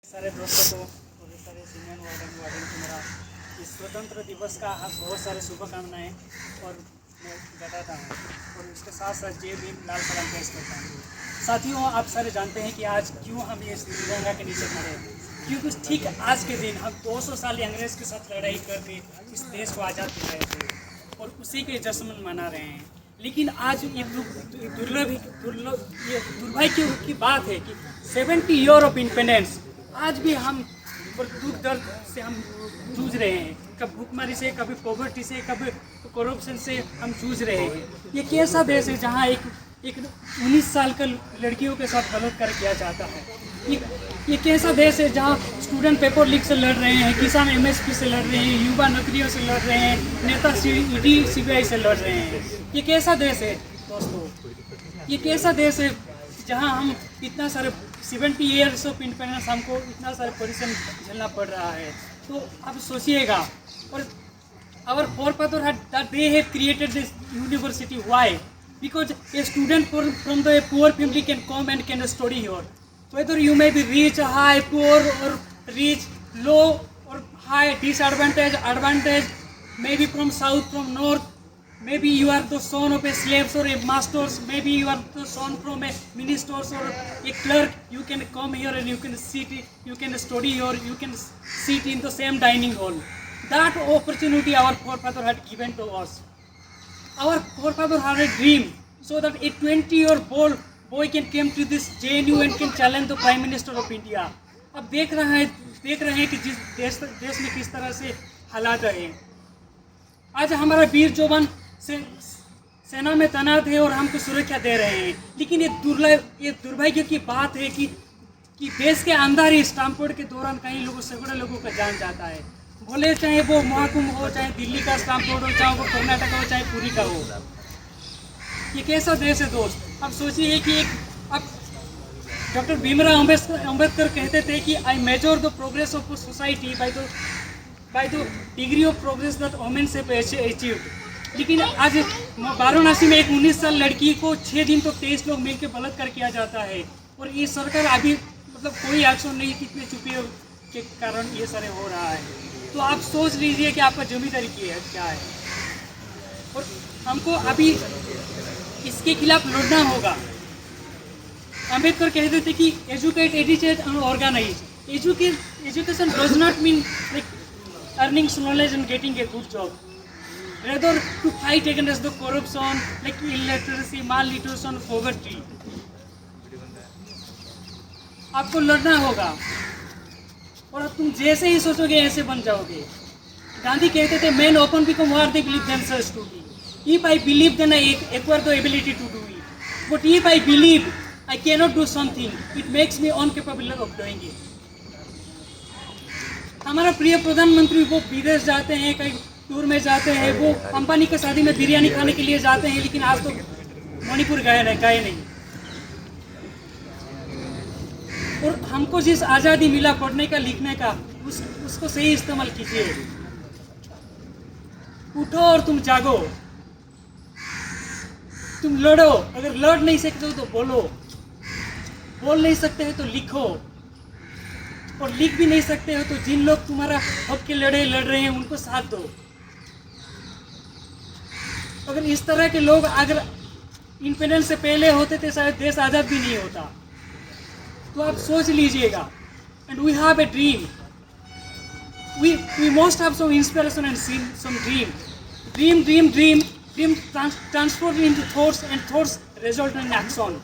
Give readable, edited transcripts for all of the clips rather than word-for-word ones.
सारे दोस्तों को और सारे सीनियर वार्डन को मेरा इस स्वतंत्र दिवस का बहुत सारे शुभकामनाएं और मैं बताता हूँ। और उसके साथ साथ जय भीम लाल सलाम पेश करता हूँ। साथियों, आप सारे जानते हैं कि आज क्यों हम ये तिरंगा के नीचे खड़े हैं, क्योंकि ठीक आज के दिन हम 200 साल अंग्रेज़ के साथ लड़ाई करके इस देश को आज़ाद दिलाए थे और उसी के जश्न मना रहे हैं। लेकिन आज ये दुर्भाग्य की बात है कि 70 ईयर ऑफ इंडिपेंडेंस आज भी हम दुख दर्द से हम जूझ रहे हैं। कभी भूखमरी से, कभी पॉवर्टी से, कभी करप्शन से हम जूझ रहे हैं। ये कैसा देश है जहाँ एक 19 साल का लड़कियों के साथ बलात्कार किया जाता है। ये कैसा देश है जहाँ स्टूडेंट पेपर लीक से लड़ रहे हैं, किसान MSP से लड़ रहे हैं, युवा नौकरियों से लड़ रहे हैं, नेता ED CBI से लड़ रहे हैं। ये कैसा देश है दोस्तों? ये कैसा देश है जहाँ हम इतना सारे 70 ईयर्स ऑफ इंडिपेंडेंस हमको इतना सारे परिश्रम झेलना पड़ रहा है। तो अब सोचिएगा। और our forefathers have created this university. Why? Because a student from the poor family can come and can study here. Whether you may be rich, high, poor, or rich, low, or high, disadvantage, advantage, maybe from south, from north, maybe you are the son of a slave or a master, maybe you are the son from a minister or a clerk. You can come here and you can sit, you can study here, you can sit in the same dining hall. That opportunity our forefathers had given to us. Our forefathers had a dream so that a 20-year-old boy can come to this JNU and can challenge the Prime Minister of India. अब देख रहे हैं कि जिस देश में किस तरह से हालात है। आज हमारा वीर जवान सेना में तैनात है और हमको सुरक्षा दे रहे हैं। लेकिन ये दुर्भाग्य की बात है कि देश के अंदर ही स्टैम्पवर्ड के दौरान कई सैकड़ों लोगों का जान जाता है। बोले चाहे वो महाकुंभ हो, चाहे दिल्ली का स्टैम्पवर्ड हो, चाहे वो कर्नाटक हो, चाहे पुरी का हो। ये कैसा देश है दोस्त? अब सोचिए कि अब डॉक्टर भीमराव अंबेडकर कहते थे कि I measure the progress of society by the degree of progress that women have achieved. लेकिन आज वाराणसी में एक 19 साल लड़की को 6 दिन तो 23 लोग मिलकर बलात्कार किया जाता है और ये सरकार अभी कोई एक्शन नहीं, कितने चुपे के कारण ये सारे हो रहा है। तो आप सोच लीजिए कि आपका जिम्मेदारी क्या है। और हमको अभी इसके खिलाफ लड़ना होगा। अंबेडकर कहते थे कि एजुकेट, एडिकेट and organise. Education does not mean like earning knowledge and getting a good job. Rather to fight against the corruption like illiteracy, malnutrition, poverty. आपको लड़ना होगा और तुम जैसे ही सोचोगे ऐसे बन जाओगे। गांधी कहते थे men often become what they believe themselves to be. If I believe then I acquire the ability to do it. But if I believe I cannot do something, it makes me incapable of doing it. हमारा प्रिय प्रधानमंत्री वो विदेश जाते हैं, कहीं tour में जाते हैं, वो अंबानी के शादी में बिरयानी खाने के लिए जाते हैं, लेकिन आज तो मणिपुर गए नहीं। और हमको जिस आज़ादी मिला पढ़ने का, लिखने का, उसको सही इस्तेमाल कीजिए। उठो और तुम जागो, तुम लड़ो। अगर लड़ नहीं सकते हो तो बोल नहीं सकते हो तो लिखो, और लिख भी नहीं सकते हो तो जिन लोग तुम्हारा हक के लड़ रहे हैं उनको साथ दो। अगर इस तरह के लोग अगर इंडिपेंडेंस से पहले होते थे शायद देश आज़ाद भी नहीं होता। तो आप सोच लीजिएगा। And we have a dream, we must have some inspiration and some dream transform into thoughts and thoughts result in action.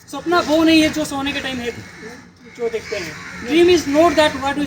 सपना वो नहीं है जो सोने के टाइम है जो देखते हैं। Dream is not that what we